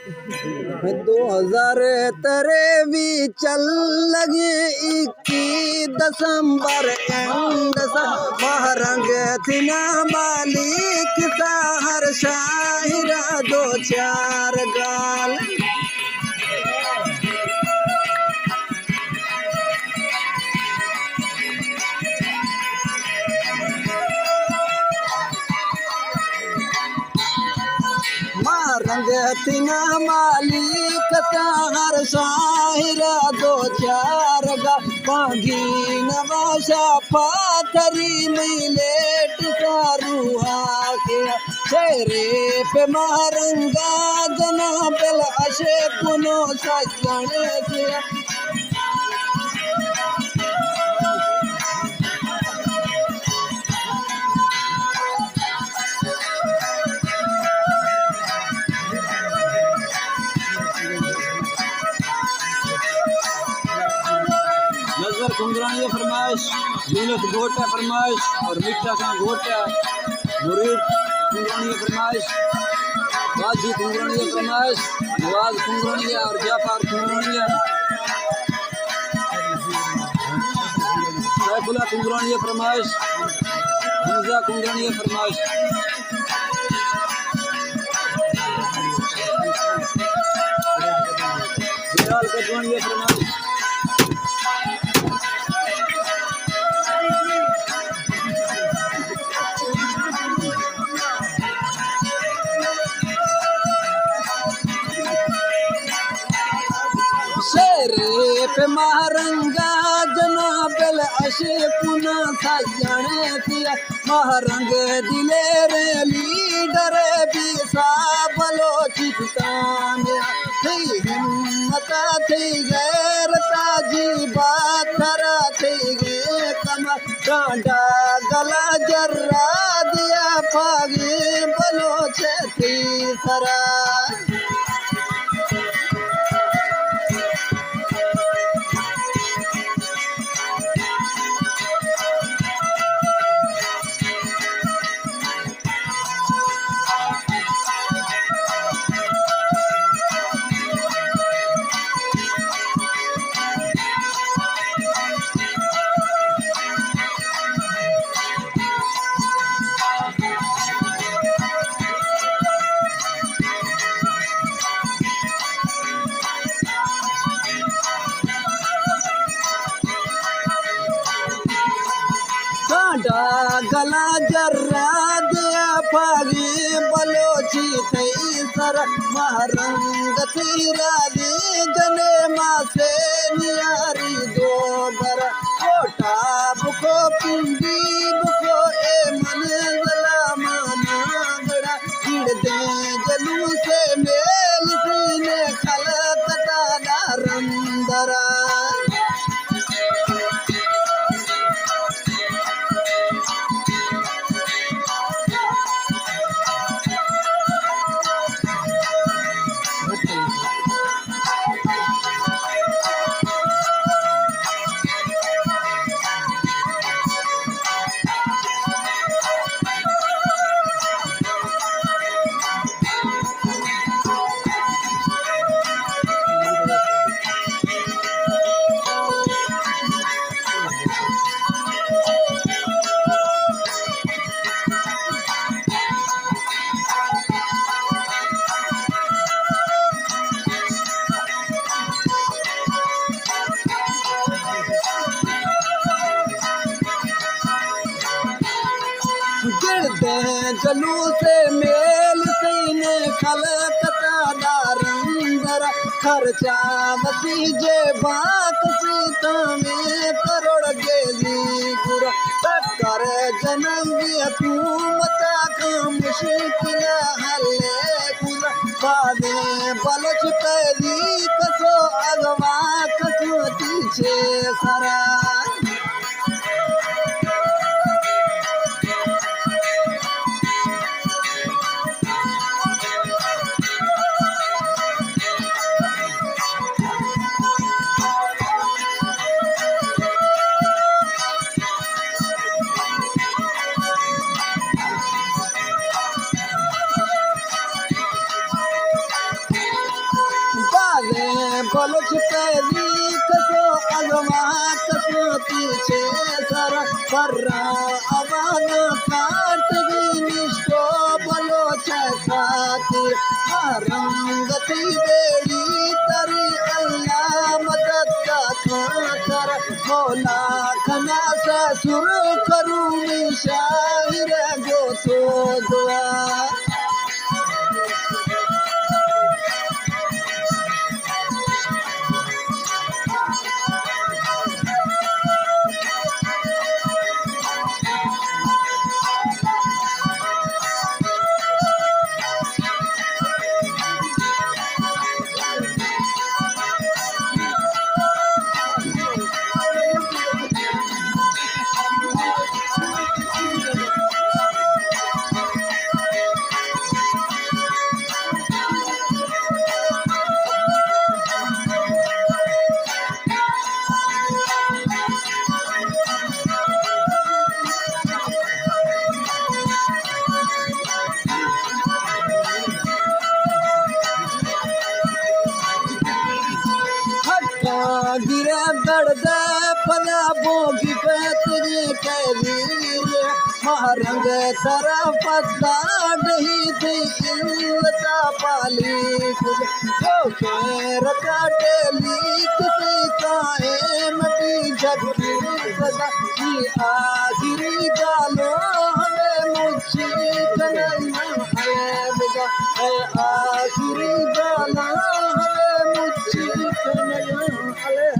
2023 चल लगी 21 दिसंबर एंड महरंग थिना मालिक हर शाहिरा 2-4 गाल रंग तिना मालिक हर शाहिरा 2-4 गा पागी नवाशा पाथरी मिलेट सारुहा के चेहरे पे मारंगा जना बेल अशे कुनो सजन के नजर कुंगरानी फरमाइश यूनुस गोटा फरमाइश और मिठा का गोटा मुरीद कुंगरानी फरमाइश गाजी कुंगरानी फरमाइश नवाज कुंगरानी और जाफर कुंगरानी सैफुल्लाह कुंगरानी फरमाइश हमजा कुंगरानी फरमाइश बिलाल कुंगरानी फरमाइश शेरे पे महरंगा जना बेल अशे पुना सजने किया महरंग दिले रे लीडर भी बलोचिस्तान थी हिम्मत थी गैरता जी बात थी गे कमा डांडा गला जर्रा दिया फागे बलोच थी सरा गला जर्रा दिया फागी बलोची थई सर महरंग तीरा दी जने मासे नियारी दो बर कोटा बुको पिंडी बुको ए मन गला माना गड़ा हिड़ दे जलू से मेल सीने खलकता रंदरा जलू से मेल सीने खलकता दारंदर खर्चा बसी जे बाक सीता में करोड़ गेली गुरा टक्कर जनंगी हुकूमता का मुश्किल हल्ले गुरा बादे बलच कैली कसो अगवा कसो पीछे सरा आगे बलच पैली कसो अगवा कसो पीछे सर पर्रा अबान काट गई निष्ठो बलो छाती रंगती बेड़ी तरी अल्लाह मदद का खातर मौला खना ससुर करूँ शाहिर गो तो दुआ गिरा गड़दा फला बोगी पैतरी कैलीर महारंग तरा पत्ता नहीं थी इल्लता पाली कुछ तो काटे लीक से काए मटी झटकी सदा की आ